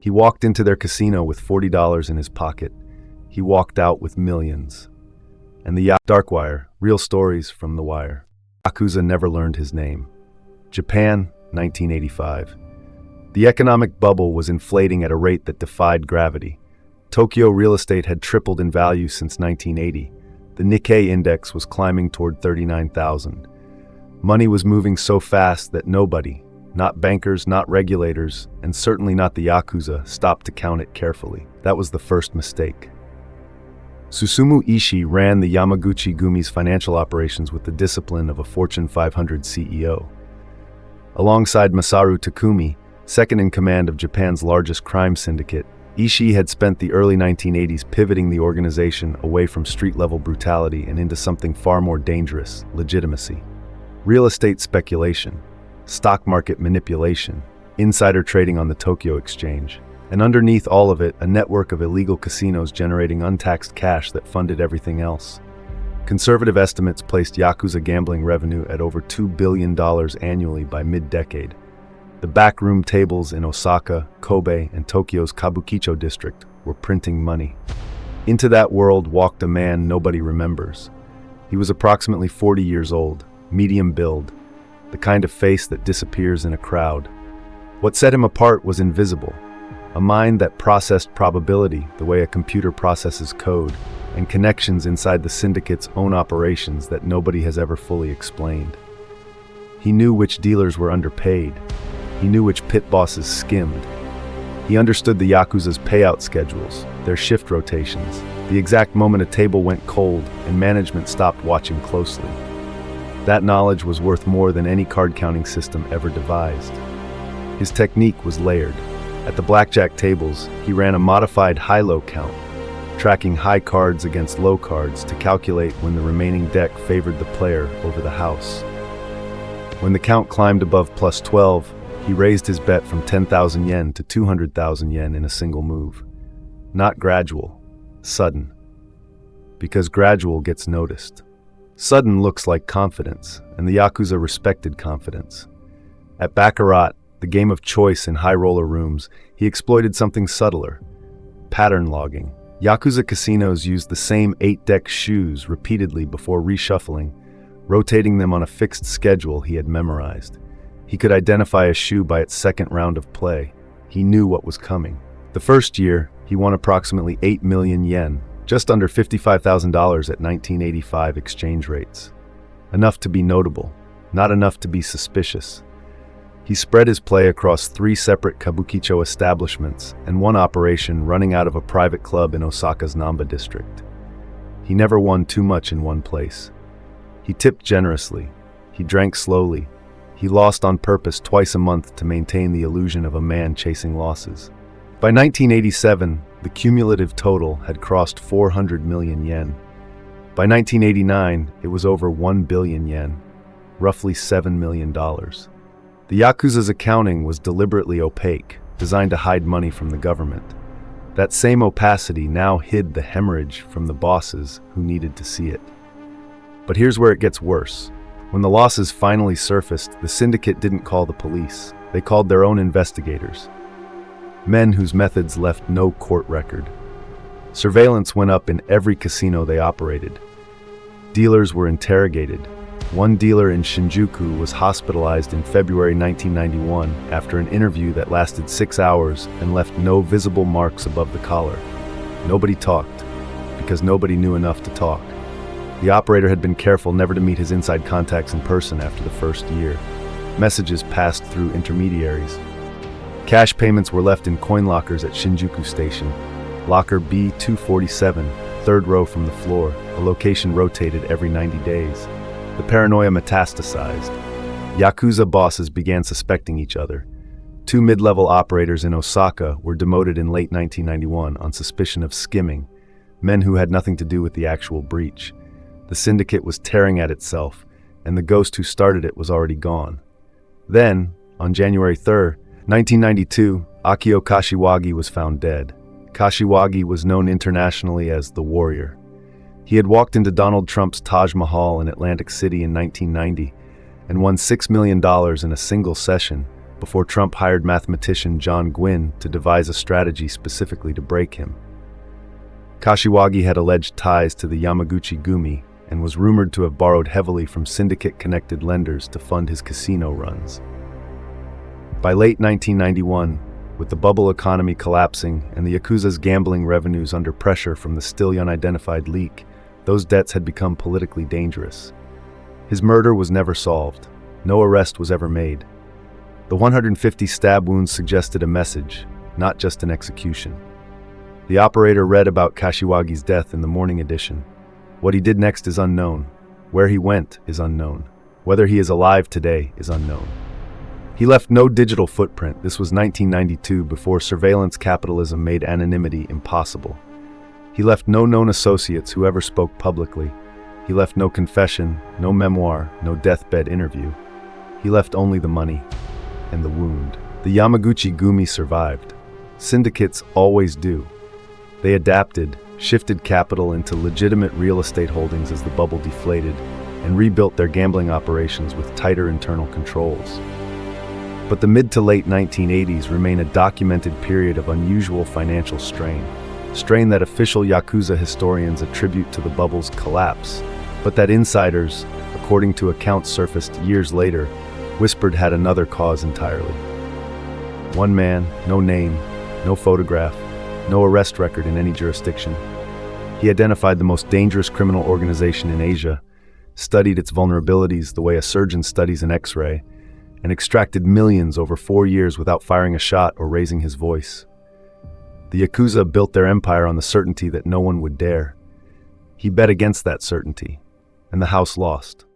He walked into their casino with $40 in his pocket. He walked out with millions. And the DARKWIRE, real stories from the wire. Yakuza never learned his name. Japan, 1985. The economic bubble was inflating at a rate that defied gravity. Tokyo real estate had tripled in value since 1980. The Nikkei index was climbing toward 39,000. Money was moving so fast that nobody, not bankers, not regulators, and certainly not the Yakuza, stopped to count it carefully. That was the first mistake. Susumu Ishii ran the Yamaguchi Gumi's financial operations with the discipline of a Fortune 500 CEO. Alongside Masaru Takumi, second in command of Japan's largest crime syndicate, Ishii had spent the early 1980s pivoting the organization away from street-level brutality and into something far more dangerous: legitimacy. Real estate speculation, stock market manipulation, insider trading on the Tokyo Exchange, and underneath all of it, a network of illegal casinos generating untaxed cash that funded everything else. Conservative estimates placed Yakuza gambling revenue at over $2 billion annually by mid-decade. The backroom tables in Osaka, Kobe, and Tokyo's Kabukicho district were printing money. Into that world walked a man nobody remembers. He was approximately 40 years old, medium build, the kind of face that disappears in a crowd. What set him apart was invisible. A mind that processed probability the way a computer processes code, and connections inside the Syndicate's own operations that nobody has ever fully explained. He knew which dealers were underpaid. He knew which pit bosses skimmed. He understood the Yakuza's payout schedules, their shift rotations, the exact moment a table went cold and management stopped watching closely. That knowledge was worth more than any card-counting system ever devised. His technique was layered. At the blackjack tables, he ran a modified high-low count, tracking high cards against low cards to calculate when the remaining deck favored the player over the house. When the count climbed above plus 12, he raised his bet from 10,000 yen to 200,000 yen in a single move. Not gradual, sudden. Because gradual gets noticed. Sudden looks like confidence, and the Yakuza respected confidence. At baccarat, the game of choice in high-roller rooms, he exploited something subtler: pattern logging. Yakuza casinos used the same 8-deck shoes repeatedly before reshuffling, rotating them on a fixed schedule he had memorized. He could identify a shoe by its second round of play. He knew what was coming. The first year, he won approximately 8 million yen, just under $55,000 at 1985 exchange rates. Enough to be notable, not enough to be suspicious. He spread his play across 3 separate Kabukicho establishments and one operation running out of a private club in Osaka's Namba district. He never won too much in one place. He tipped generously. He drank slowly. He lost on purpose twice a month to maintain the illusion of a man chasing losses. By 1987, the cumulative total had crossed 400 million yen. By 1989, it was over 1 billion yen, roughly $7 million. The Yakuza's accounting was deliberately opaque, designed to hide money from the government. That same opacity now hid the hemorrhage from the bosses who needed to see it. But here's where it gets worse. When the losses finally surfaced, the Syndicate didn't call the police. They called their own investigators. Men whose methods left no court record. Surveillance went up in every casino they operated. Dealers were interrogated. One dealer in Shinjuku was hospitalized in February 1991 after an interview that lasted 6 hours and left no visible marks above the collar. Nobody talked, because nobody knew enough to talk. The operator had been careful never to meet his inside contacts in person after the first year. Messages passed through intermediaries. Cash payments were left in coin lockers at Shinjuku Station. Locker B247, third row from the floor, a location rotated every 90 days. The paranoia metastasized. Yakuza bosses began suspecting each other. 2 mid-level operators in Osaka were demoted in late 1991 on suspicion of skimming, men who had nothing to do with the actual breach. The Syndicate was tearing at itself, and the ghost who started it was already gone. Then, on January 3, 1992, Akio Kashiwagi was found dead. Kashiwagi was known internationally as the Warrior. He had walked into Donald Trump's Taj Mahal in Atlantic City in 1990 and won $6 million in a single session before Trump hired mathematician John Gwynne to devise a strategy specifically to break him. Kashiwagi had alleged ties to the Yamaguchi-gumi and was rumored to have borrowed heavily from syndicate-connected lenders to fund his casino runs. By late 1991, with the bubble economy collapsing and the Yakuza's gambling revenues under pressure from the still unidentified leak, those debts had become politically dangerous. His murder was never solved. No arrest was ever made. The 150 stab wounds suggested a message, not just an execution. The operator read about Kashiwagi's death in the morning edition. What he did next is unknown. Where he went is unknown. Whether he is alive today is unknown. He left no digital footprint. This was 1992, before surveillance capitalism made anonymity impossible. He left no known associates who ever spoke publicly. He left no confession, no memoir, no deathbed interview. He left only the money and the wound. The Yamaguchi-gumi survived. Syndicates always do. They adapted, shifted capital into legitimate real estate holdings as the bubble deflated, and rebuilt their gambling operations with tighter internal controls. But the mid to late 1980s remain a documented period of unusual financial strain that official Yakuza historians attribute to the bubble's collapse, but that insiders, according to accounts surfaced years later, whispered had another cause entirely. One man, no name, no photograph, no arrest record in any jurisdiction. He identified the most dangerous criminal organization in Asia, studied its vulnerabilities the way a surgeon studies an X-ray, and extracted millions over 4 years without firing a shot or raising his voice. The Yakuza built their empire on the certainty that no one would dare. He bet against that certainty, and the house lost.